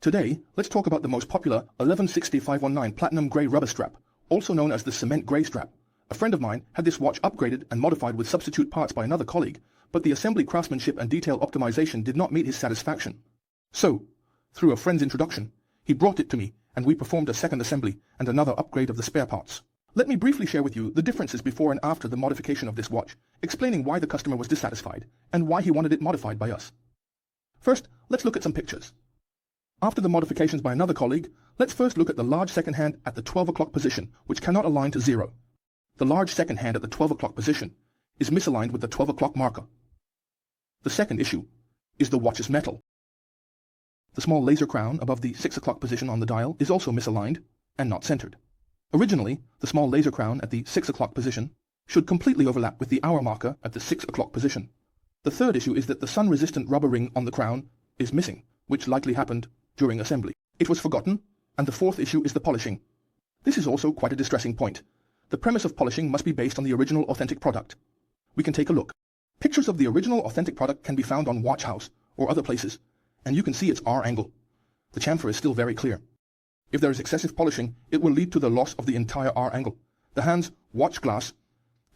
Today, let's talk about the most popular 1160-519 Platinum Grey rubber strap, also known as the Cement Grey strap. A friend of mine had this watch upgraded and modified with substitute parts by another colleague, but the assembly craftsmanship and detail optimization did not meet his satisfaction. So, through a friend's introduction, he brought it to me and we performed a second assembly and another upgrade of the spare parts. Let me briefly share with you the differences before and after the modification of this watch, explaining why the customer was dissatisfied and why he wanted it modified by us. First, let's look at some pictures. After the modifications by another colleague, let's first look at the large second hand at the 12 o'clock position, which cannot align to 0. The large second hand at the 12 o'clock position is misaligned with the 12 o'clock marker. The second issue is the watch's metal. The small laser crown above the 6 o'clock position on the dial is also misaligned and not centered. Originally, the small laser crown at the 6 o'clock position should completely overlap with the hour marker at the 6 o'clock position. The third issue is that the sun-resistant rubber ring on the crown is missing, which likely happened during assembly. It was forgotten, and the fourth issue is the polishing. This is also quite a distressing point. The premise of polishing must be based on the original authentic product. We can take a look. Pictures of the original authentic product can be found on Watch House or other places, and you can see its R angle. The chamfer is still very clear. If there is excessive polishing, it will lead to the loss of the entire R angle, the hand's watch glass,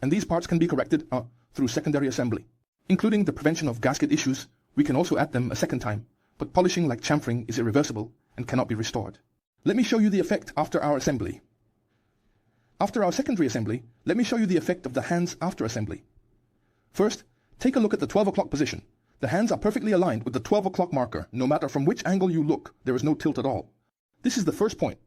and these parts can be corrected through secondary assembly. Including the prevention of gasket issues, we can also add them a second time, but polishing like chamfering is irreversible and cannot be restored. Let me show you the effect after our assembly. After our secondary assembly, let me show you the effect of the hands after assembly. First, take a look at the 12 o'clock position. The hands are perfectly aligned with the 12 o'clock marker. No matter from which angle you look, there is no tilt at all. This is the first point.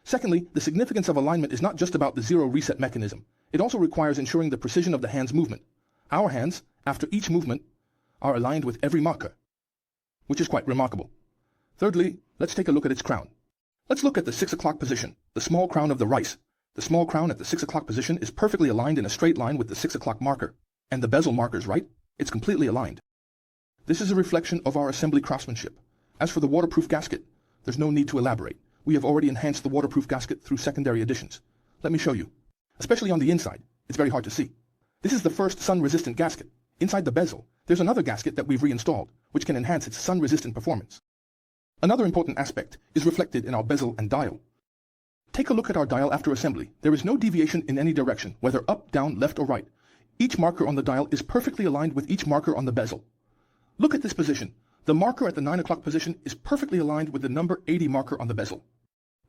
Secondly, the significance of alignment is not just about the zero reset mechanism. It also requires ensuring the precision of the hand's movement. Our hands, after each movement, are aligned with every marker, which is quite remarkable. Thirdly, let's take a look at its crown. Let's look at the 6 o'clock position, the small crown of the rice. The small crown at the 6 o'clock position is perfectly aligned in a straight line with the 6 o'clock marker. And the bezel markers, right? It's completely aligned. This is a reflection of our assembly craftsmanship. As for the waterproof gasket, there's no need to elaborate. We have already enhanced the waterproof gasket through secondary additions. Let me show you. Especially on the inside, it's very hard to see. This is the first sun-resistant gasket. Inside the bezel, there's another gasket that we've reinstalled, which can enhance its sun-resistant performance. Another important aspect is reflected in our bezel and dial. Take a look at our dial after assembly. There is no deviation in any direction, whether up, down, left, or right. Each marker on the dial is perfectly aligned with each marker on the bezel. Look at this position. The marker at the 9 o'clock position is perfectly aligned with the number 80 marker on the bezel.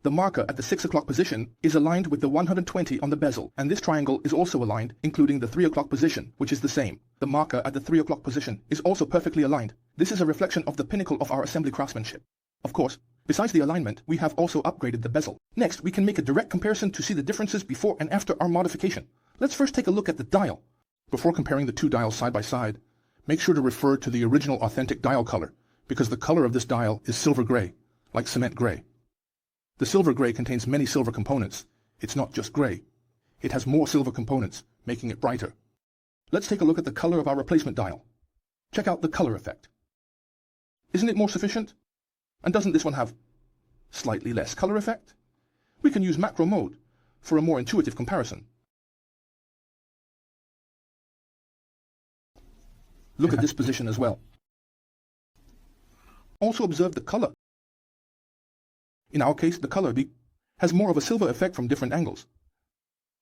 The marker at the 6 o'clock position is aligned with the 120 on the bezel, and this triangle is also aligned, including the 3 o'clock position, which is the same. The marker at the 3 o'clock position is also perfectly aligned. This is a reflection of the pinnacle of our assembly craftsmanship. Of course, besides the alignment, we have also upgraded the bezel. Next, we can make a direct comparison to see the differences before and after our modification. Let's first take a look at the dial. Before comparing the two dials side by side, make sure to refer to the original authentic dial color, because the color of this dial is silver gray, like cement gray. The silver gray contains many silver components. It's not just gray. It has more silver components, making it brighter. Let's take a look at the color of our replacement dial. Check out the color effect. Isn't it more sufficient? And doesn't this one have slightly less color effect? We can use macro mode for a more intuitive comparison. Look at this position as well. Also observe the color. In our case, the color has more of a silver effect from different angles.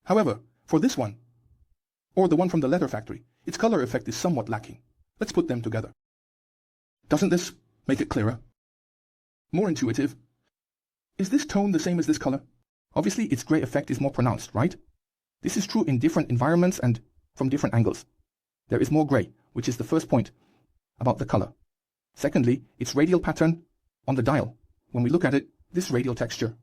However, for this one, or the one from the leather factory, its color effect is somewhat lacking. Let's put them together. Doesn't this make it clearer? More intuitive? Is this tone the same as this color? Obviously, its gray effect is more pronounced, right? This is true in different environments and from different angles. There is more gray, which is the first point about the color. Secondly, its radial pattern on the dial. When we look at it, this radial texture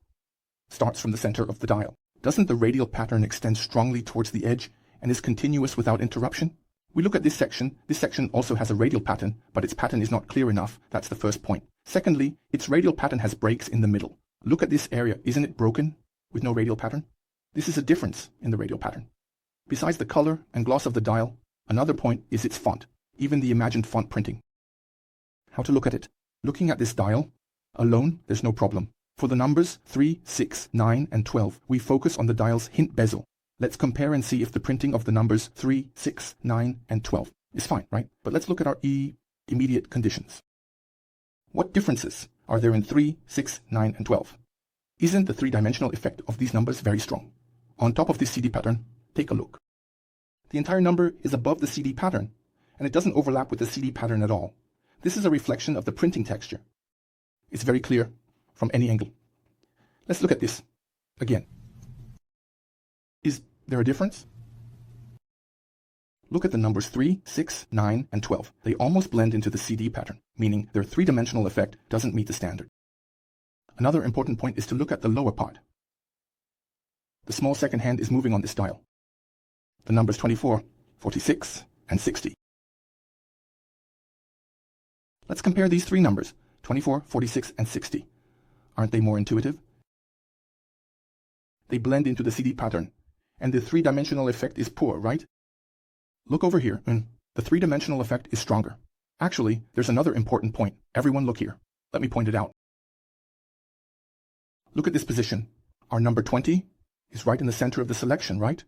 starts from the center of the dial. Doesn't the radial pattern extend strongly towards the edge and is continuous without interruption? We look at this section. This section also has a radial pattern, but its pattern is not clear enough. That's the first point. Secondly, its radial pattern has breaks in the middle. Look at this area. Isn't it broken with no radial pattern? This is a difference in the radial pattern. Besides the color and gloss of the dial, another point is its font, even the imagined font printing. How to look at it? Looking at this dial alone, there's no problem. For the numbers 3, 6, 9, and 12, we focus on the dial's hint bezel. Let's compare and see if the printing of the numbers 3, 6, 9, and 12 is fine, right? But let's look at our immediate conditions. What differences are there in 3, 6, 9, and 12. Isn't the three-dimensional effect of these numbers very strong? On top of this CD pattern, take a look. The entire number is above the CD pattern, and it doesn't overlap with the CD pattern at all. This is a reflection of the printing texture. It's very clear from any angle. Let's look at this again. Is there a difference? Look at the numbers 3, 6, 9, and 12. They almost blend into the CD pattern, meaning their three-dimensional effect doesn't meet the standard. Another important point is to look at the lower part. The small second hand is moving on this dial. The numbers 24, 46, and 60. Let's compare these three numbers, 24, 46, and 60. Aren't they more intuitive? They blend into the CD pattern, and the three-dimensional effect is poor, right? Look over here, and the three-dimensional effect is stronger. Actually, there's another important point. Everyone look here. Let me point it out. Look at this position. Our number 20 is right in the center of the selection, right?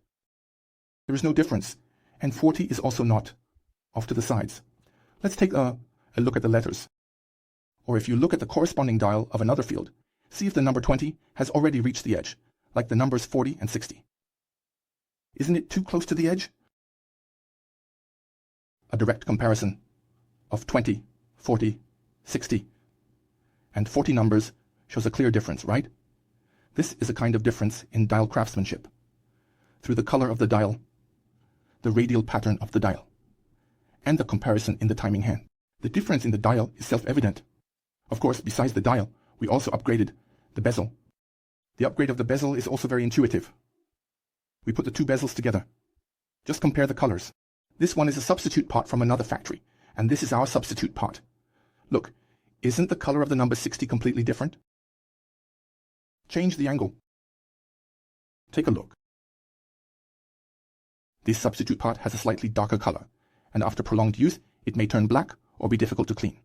There is no difference, and 40 is also not, off to the sides. Let's take a look at the letters. Or if you look at the corresponding dial of another field, see if the number 20 has already reached the edge, like the numbers 40 and 60. Isn't it too close to the edge? A direct comparison of 20, 40, 60, and 40 numbers shows a clear difference, right? This is a kind of difference in dial craftsmanship. Through the color of the dial, the radial pattern of the dial, and the comparison in the timing hand. The difference in the dial is self-evident. Of course, besides the dial, we also upgraded the bezel. The upgrade of the bezel is also very intuitive. We put the two bezels together. Just compare the colors. This one is a substitute part from another factory, and this is our substitute part. Look, isn't the color of the number 60 completely different? Change the angle. Take a look. This substitute part has a slightly darker color, and after prolonged use, it may turn black or be difficult to clean.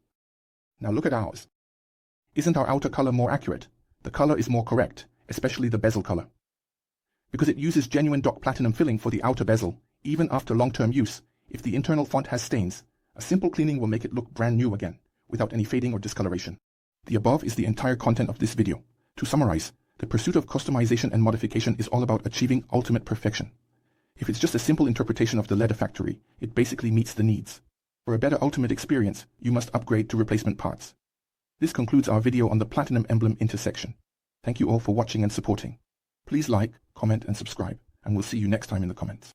Now look at ours. Isn't our outer color more accurate? The color is more correct, especially the bezel color. Because it uses genuine dock platinum filling for the outer bezel, even after long-term use, if the internal font has stains, a simple cleaning will make it look brand new again, without any fading or discoloration. The above is the entire content of this video. To summarize, the pursuit of customization and modification is all about achieving ultimate perfection. If it's just a simple interpretation of the leather factory, it basically meets the needs. For a better ultimate experience, you must upgrade to replacement parts. This concludes our video on the platinum emblem intersection. Thank you all for watching and supporting. Please like, comment, and subscribe, and we'll see you next time in the comments.